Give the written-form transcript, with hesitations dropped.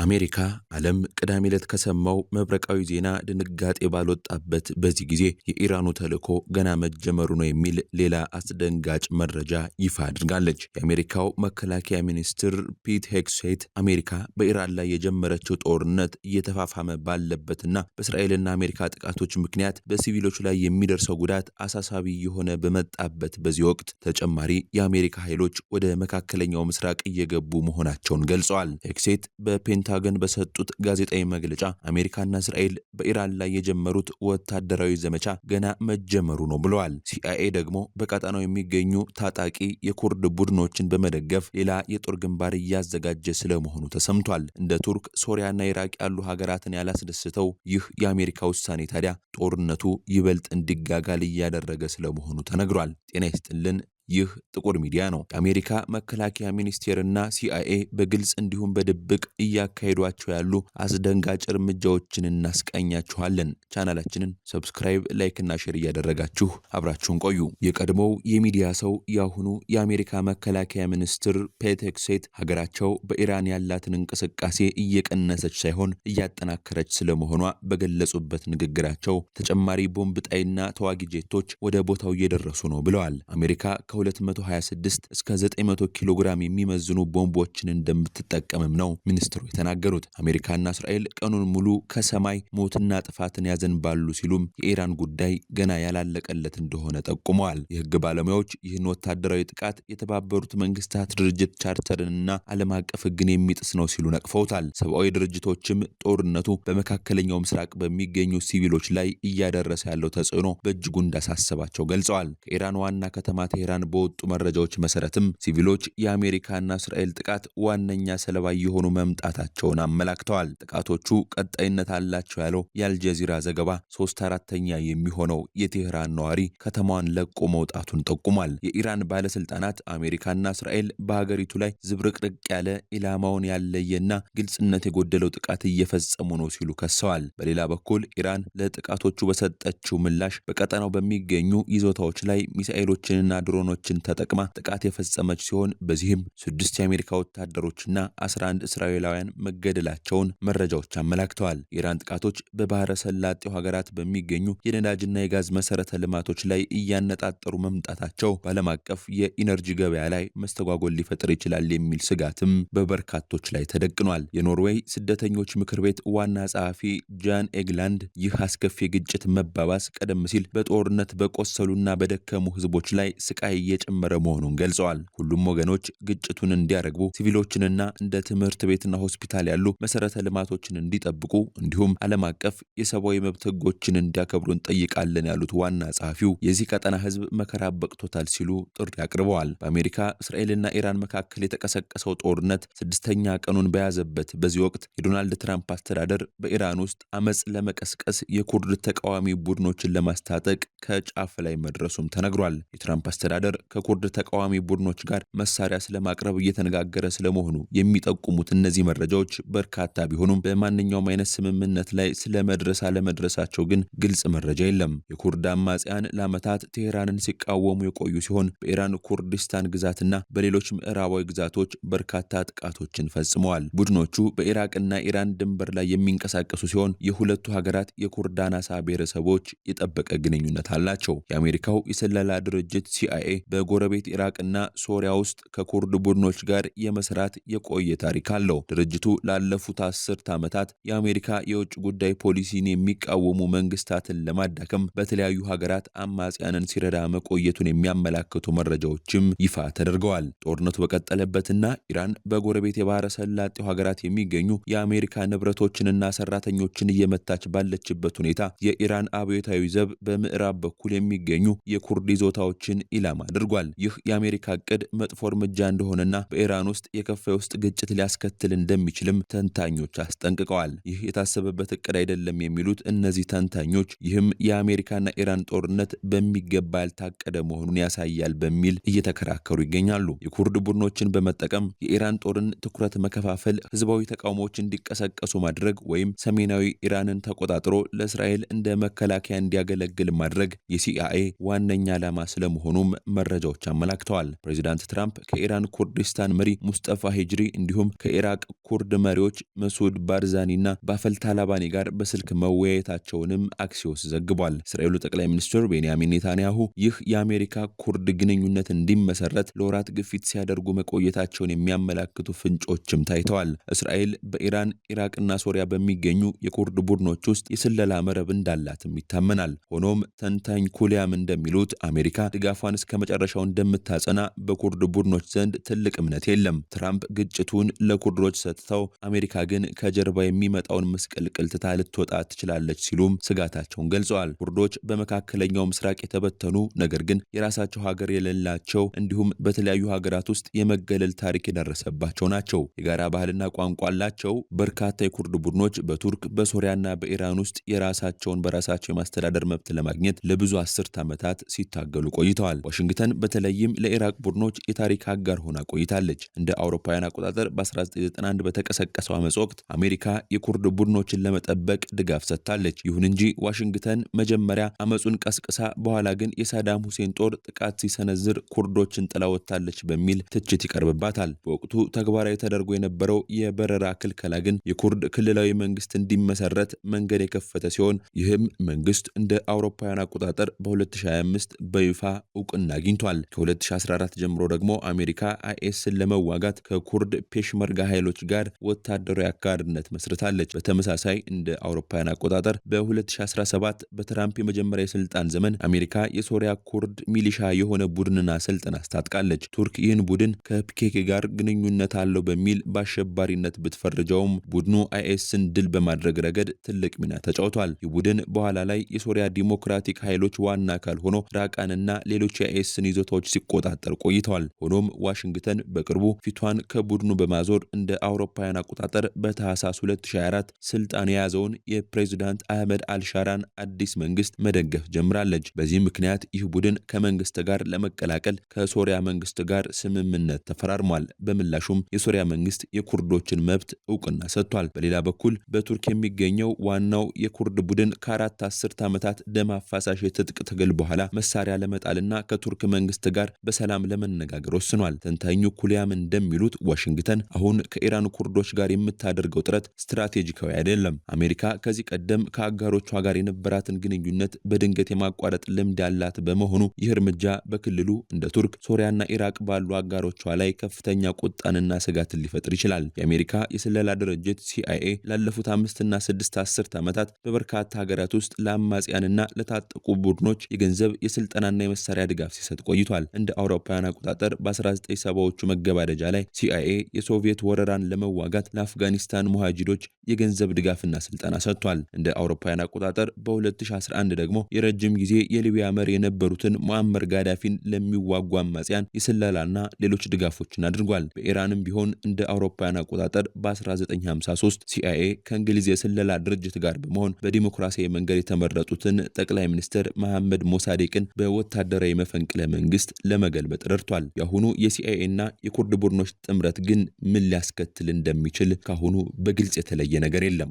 አሜሪካ ዓለም ቅዳሜ ዕለት ከሰማው መብረቃዊ ዜና ድንጋጤ ባልወጣበት በዚህ ጊዜ የኢራኑ ተልዕኮ ገና መጀመሩ ነው የሚል ሌላ አስደንጋጭ መረጃ ይፋ አድርጋለች። የአሜሪካው መከላከያ ሚኒስትር ፒት ሄግሴት አሜሪካ በኢራን ላይ የጀመረችው ጦርነት እየተፋፋመ ባለበትና በእስራኤልና አሜሪካ ጥቃቶች ምክንያት በሲቪሎች ላይ የሚደርሰው ጉዳት አሳሳቢ የሆነ በመጣበት በዚህ ወቅት ተጨማሪ የአሜሪካ ኃይሎች ወደ መካከለኛው ምስራቅ እየገቡ መሆናቸውን ገልጸዋል። ሄግሴት በፔንታገን በሰጡት ጋዜጣዊ መግለጫ አሜሪካና እስራኤል በኢራን ላይ የጀመሩት ወታደራዊ ዘመቻ ገና መጀመሩ ነው ብለዋል። ሲአይኤ ደግሞ በቀጣናው የሚገኙ ታጣቂ የኩርድ ቡድኖችን በመደገፍ ሌላ የጦር ግንባር እያዘጋጀ ስለመሆኑ ተሰምቷል። እንደ ቱርክ፣ ሶሪያና ኢራቅ ያሉ ሀገራትን ያላስደስተው ይህ የአሜሪካ ውሳኔ ታዲያ ጦርነቱ ይበልጥ እንዲጋጋል እያደረገ ስለመሆኑ ተነግሯል። ጤና ይስጥልን። ይህ ጥቁር ሚዲያ ነው። የአሜሪካ መከላከያ ሚኒስቴርና ሲአይኤ በግልጽ እንዲሁም በድብቅ እያካሄዷቸው ያሉ አስደንጋጭ እርምጃዎችን እናስቃኛችኋለን። ቻናላችንን ሰብስክራይብ፣ ላይክና ሼር እያደረጋችሁ አብራችሁን ቆዩ። የቀድሞው የሚዲያ ሰው የአሁኑ የአሜሪካ መከላከያ ሚኒስትር ፔት ሄግሴት ሀገራቸው በኢራን ያላትን እንቅስቃሴ እየቀነሰች ሳይሆን እያጠናከረች ስለመሆኗ በገለጹበት ንግግራቸው ተጨማሪ ቦምብ ጣይና ተዋጊ ጄቶች ወደ ቦታው እየደረሱ ነው ብለዋል። አሜሪካ ከ226 እስከ 900 ኪሎ ግራም የሚመዝኑ ቦምቦችን እንደምትጠቀምም ነው ሚኒስትሩ የተናገሩት። አሜሪካና እስራኤል ቀኑን ሙሉ ከሰማይ ሞትና ጥፋትን ያዘንባሉ ሲሉም የኢራን ጉዳይ ገና ያላለቀለት እንደሆነ ጠቁመዋል። የሕግ ባለሙያዎች ይህን ወታደራዊ ጥቃት የተባበሩት መንግስታት ድርጅት ቻርተርንና ዓለም አቀፍ ሕግን የሚጥስ ነው ሲሉ ነቅፈውታል። ሰብአዊ ድርጅቶችም ጦርነቱ በመካከለኛው ምስራቅ በሚገኙ ሲቪሎች ላይ እያደረሰ ያለው ተጽዕኖ በእጅጉ እንዳሳሰባቸው ገልጸዋል። ከኢራን ዋና ከተማ ቴህራን በወጡ መረጃዎች መሰረትም ሲቪሎች የአሜሪካና እስራኤል ጥቃት ዋነኛ ሰለባ የሆኑ መምጣታቸውን አመላክተዋል። ጥቃቶቹ ቀጣይነት አላቸው ያለው የአልጀዚራ ዘገባ 3/4 የሚሆነው የቴህራን ነዋሪ ከተማዋን ለቆ መውጣቱን ጠቁሟል። የኢራን ባለስልጣናት አሜሪካና እስራኤል በሀገሪቱ ላይ ዝብርቅርቅ ያለ ኢላማውን ያለየና ግልጽነት የጎደለው ጥቃት እየፈጸሙ ነው ሲሉ ከሰዋል። በሌላ በኩል ኢራን ለጥቃቶቹ በሰጠችው ምላሽ በቀጠናው በሚገኙ ይዞታዎች ላይ ሚሳኤሎችንና ድሮኖችን ተጠቅማ ጥቃት የፈጸመች ሲሆን በዚህም 6 የአሜሪካ ወታደሮችና 11 እስራኤላውያን መገደላቸውን መረጃዎች አመላክተዋል። የኢራን ጥቃቶች በባህረ ሰላጤው ሀገራት በሚገኙ የነዳጅና የጋዝ መሰረተ ልማቶች ላይ እያነጣጠሩ መምጣታቸው በዓለም አቀፍ የኢነርጂ ገበያ ላይ መስተጓጎል ሊፈጥር ይችላል የሚል ስጋትም በበርካቶች ላይ ተደቅኗል። የኖርዌይ ስደተኞች ምክር ቤት ዋና ጸሐፊ ጃን ኤግላንድ ይህ አስከፊ የግጭት መባባስ ቀደም ሲል በጦርነት በቆሰሉና በደከሙ ህዝቦች ላይ ስቃይ እየጨመረ መሆኑን ገልጸዋል። ሁሉም ወገኖች ግጭቱን እንዲያረግቡ፣ ሲቪሎችንና እንደ ትምህርት ቤትና ሆስፒታል ያሉ መሰረተ ልማቶችን እንዲጠብቁ እንዲሁም ዓለም አቀፍ የሰብአዊ መብት ህጎችን እንዲያከብሩ እንጠይቃለን ያሉት ዋና ጸሐፊው የዚህ ቀጠና ህዝብ መከራ በቅቶታል ሲሉ ጥሪ አቅርበዋል። በአሜሪካ እስራኤልና ኢራን መካከል የተቀሰቀሰው ጦርነት 6ኛ ቀኑን በያዘበት በዚህ ወቅት የዶናልድ ትራምፕ አስተዳደር በኢራን ውስጥ አመጽ ለመቀስቀስ የኩርድ ተቃዋሚ ቡድኖችን ለማስታጠቅ ከጫፍ ላይ መድረሱም ተነግሯል። የትራምፕ አስተዳደር ከኩርድ ተቃዋሚ ቡድኖች ጋር መሳሪያ ስለማቅረብ እየተነጋገረ ስለመሆኑ የሚጠቁሙት እነዚህ መረጃዎች በርካታ ቢሆኑም በማንኛውም አይነት ስምምነት ላይ ስለመድረስ አለመድረሳቸው ግን ግልጽ መረጃ የለም። የኩርድ አማጽያን ለዓመታት ቴህራንን ሲቃወሙ የቆዩ ሲሆን በኢራን ኩርዲስታን ግዛትና በሌሎች ምዕራባዊ ግዛቶች በርካታ ጥቃቶችን ፈጽመዋል። ቡድኖቹ በኢራቅና ኢራን ድንበር ላይ የሚንቀሳቀሱ ሲሆን የሁለቱ ሀገራት የኩርድ አናሳ ብሔረሰቦች የጠበቀ ግንኙነት አላቸው። የአሜሪካው የስለላ ድርጅት ሲአይኤ በጎረቤት ኢራቅና ሶሪያ ውስጥ ከኩርድ ቡድኖች ጋር የመስራት የቆየ ታሪክ አለው። ድርጅቱ ላለፉት 10 ዓመታት የአሜሪካ የውጭ ጉዳይ ፖሊሲን የሚቃወሙ መንግስታትን ለማዳከም በተለያዩ ሀገራት አማጽያንን ሲረዳ መቆየቱን የሚያመላክቱ መረጃዎችም ይፋ ተደርገዋል። ጦርነቱ በቀጠለበትና ኢራን በጎረቤት የባህረ ሰላጤው ሀገራት የሚገኙ የአሜሪካ ንብረቶችንና ሰራተኞችን እየመታች ባለችበት ሁኔታ የኢራን አብዮታዊ ዘብ በምዕራብ በኩል የሚገኙ የኩርድ ይዞታዎችን ኢላማ አድርጓል። ይህ የአሜሪካ እቅድ መጥፎ እርምጃ እንደሆነና በኢራን ውስጥ የከፋ ውስጥ ግጭት ሊያስከትል እንደሚችልም ተንታኞች አስጠንቅቀዋል። ይህ የታሰበበት እቅድ አይደለም የሚሉት እነዚህ ተንታኞች ይህም የአሜሪካና ኢራን ጦርነት በሚገባ ያልታቀደ መሆኑን ያሳያል በሚል እየተከራከሩ ይገኛሉ። የኩርድ ቡድኖችን በመጠቀም የኢራን ጦርን ትኩረት መከፋፈል፣ ህዝባዊ ተቃውሞዎች እንዲቀሰቀሱ ማድረግ ወይም ሰሜናዊ ኢራንን ተቆጣጥሮ ለእስራኤል እንደ መከላከያ እንዲያገለግል ማድረግ የሲአይኤ ዋነኛ ዓላማ ስለመሆኑም መረጃዎች አመላክተዋል። ፕሬዚዳንት ትራምፕ ከኢራን ኩርዲስታን መሪ ሙስጠፋ ሄጅሪ እንዲሁም ከኢራቅ ኩርድ መሪዎች መሱድ ባርዛኒና ባፈል ታላባኒ ጋር በስልክ መወያየታቸውንም አክሲዮስ ዘግቧል። እስራኤሉ ጠቅላይ ሚኒስትር ቤንያሚን ኔታንያሁ ይህ የአሜሪካ ኩርድ ግንኙነት እንዲመሰረት ለወራት ግፊት ሲያደርጉ መቆየታቸውን የሚያመላክቱ ፍንጮችም ታይተዋል። እስራኤል በኢራን ኢራቅና ሶሪያ በሚገኙ የኩርድ ቡድኖች ውስጥ የስለላ መረብ እንዳላትም ይታመናል። ሆኖም ተንታኝ ኩሊያም እንደሚሉት አሜሪካ ድጋፏን እስከ መጨረሻው እንደምታጸና በኩርድ ቡድኖች ዘንድ ትልቅ እምነት የለም። ትራምፕ ግጭቱን ለኩርዶች ሰጥተው አሜሪካ ግን ከጀርባ የሚመጣውን ምስቅልቅል ትታ ልትወጣ ትችላለች ሲሉም ስጋታቸውን ገልጸዋል። ኩርዶች በመካከለኛው ምስራቅ የተበተኑ ነገር ግን የራሳቸው ሀገር የሌላቸው እንዲሁም በተለያዩ ሀገራት ውስጥ የመገለል ታሪክ የደረሰባቸው ናቸው። የጋራ ባህልና ቋንቋ አላቸው። በርካታ የኩርድ ቡድኖች በቱርክ በሶሪያና በኢራን ውስጥ የራሳቸውን በራሳቸው የማስተዳደር መብት ለማግኘት ለብዙ አስርት ዓመታት ሲታገሉ ቆይተዋል። ዋሽንግተን በተለይም ለኢራቅ ቡድኖች የታሪክ አጋር ሆና ቆይታለች። እንደ አውሮፓውያን አቆጣጠር በ1991 በተቀሰቀሰው አመጽ ወቅት አሜሪካ የኩርድ ቡድኖችን ለመጠበቅ ድጋፍ ሰጥታለች። ይሁን እንጂ ዋሽንግተን መጀመሪያ አመጹን ቀስቅሳ በኋላ ግን የሳዳም ሁሴን ጦር ጥቃት ሲሰነዝር ኩርዶችን ጥላ ወጥታለች በሚል ትችት ይቀርብባታል። በወቅቱ ተግባራዊ ተደርጎ የነበረው የበረራ ክልከላ ግን የኩርድ ክልላዊ መንግስት እንዲመሰረት መንገድ የከፈተ ሲሆን ይህም መንግስት እንደ አውሮፓውያን አቆጣጠር በ2025 በይፋ እውቅና አግኝቷል። ከ2014 ጀምሮ ደግሞ አሜሪካ አይኤስን ለመዋጋት ከኩርድ ፔሽመርጋ ኃይሎች ጋር ወታደራዊ አጋርነት መስርታለች። በተመሳሳይ እንደ አውሮፓውያን አቆጣጠር በ2017 በትራምፕ የመጀመሪያ የስልጣን ዘመን አሜሪካ የሶሪያ ኩርድ ሚሊሻ የሆነ ቡድንን አሰልጥና አስታጥቃለች። ቱርክ ይህን ቡድን ከፒኬኬ ጋር ግንኙነት አለው በሚል በአሸባሪነት ብትፈርጀውም ቡድኑ አይኤስን ድል በማድረግ ረገድ ትልቅ ሚና ተጫውቷል። ይህ ቡድን በኋላ ላይ የሶሪያ ዲሞክራቲክ ኃይሎች ዋና አካል ሆኖ ራቃንና ሌሎች የአይኤስን ይዞታዎች ሲቆጣጠር ቆይተዋል። ሆኖም ዋሽንግተን በቅርቡ ፊቷን ከቡድኑ በማዞር እንደ አውሮፓውያን አቆጣጠር በታህሳስ 2024 ስልጣን የያዘውን የፕሬዝዳንት አህመድ አልሻራን አዲስ መንግስት መደገፍ ጀምራለች። በዚህ ምክንያት ይህ ቡድን ከመንግስት ጋር ለመቀላቀል ከሶሪያ መንግስት ጋር ስምምነት ተፈራርሟል። በምላሹም የሶሪያ መንግስት የኩርዶችን መብት እውቅና ሰጥቷል። በሌላ በኩል በቱርክ የሚገኘው ዋናው የኩርድ ቡድን ከአራት አስርት ዓመታት ደም አፋሳሽ የትጥቅ ትግል በኋላ መሳሪያ ለመጣልና ከቱርክ መንግስት ጋር በሰላም ለመነጋገር ወስኗል። ተንታኙ ኩሊያም እንደሚሉት ዋሽንግተን አሁን ከኢራን ኩርዶች ጋር የምታደርገው ጥረት ስትራቴጂካዊ አይደለም። አሜሪካ ከዚህ ቀደም ከአጋሮቿ ጋር የነበራትን ግንኙነት በድንገት የማቋረጥ ልምድ ያላት በመሆኑ ይህ እርምጃ በክልሉ እንደ ቱርክ፣ ሶሪያና ኢራቅ ባሉ አጋሮቿ ላይ ከፍተኛ ቁጣንና ስጋትን ሊፈጥር ይችላል። የአሜሪካ የስለላ ድርጅት ሲአይኤ ላለፉት 5 እና 6 አስርት ዓመታት በበርካታ ሀገራት ውስጥ ለአማጽያንና ለታጠቁ ቡድኖች የገንዘብ የስልጠናና የመሳሪያ ድጋፍ ሲሰጥ ቆይቷል። እንደ አውሮፓውያን አቆጣጠር በ1970ዎቹ መገባደጃ ላይ ሲአይኤ የሶቪየት ወረራን ለመዋጋት ለአፍጋኒስታን ሙሃጂሮች የገንዘብ ድጋፍና ስልጠና ሰጥቷል። እንደ አውሮፓውያን አቆጣጠር በ2011 ደግሞ የረጅም ጊዜ የሊቢያ መሪ የነበሩትን ሙአመር ጋዳፊን ለሚዋጉ አማጽያን የስለላና ሌሎች ድጋፎችን አድርጓል። በኢራንም ቢሆን እንደ አውሮፓውያን አቆጣጠር በ1953 ሲአይኤ ከእንግሊዝ የስለላ ድርጅት ጋር በመሆን በዲሞክራሲያዊ መንገድ የተመረጡትን ጠቅላይ ሚኒስትር መሐመድ ሞሳዴቅን በወታደራዊ መፈንቅለ መንግስት ለመገልበጥ ረድቷል። የአሁኑ የሲአይኤ እና የኩርድ ቡድኖች ጥምረት ግን ምን ሊያስከትል እንደሚችል ካሁኑ በግልጽ የተለየ ነገር የለም።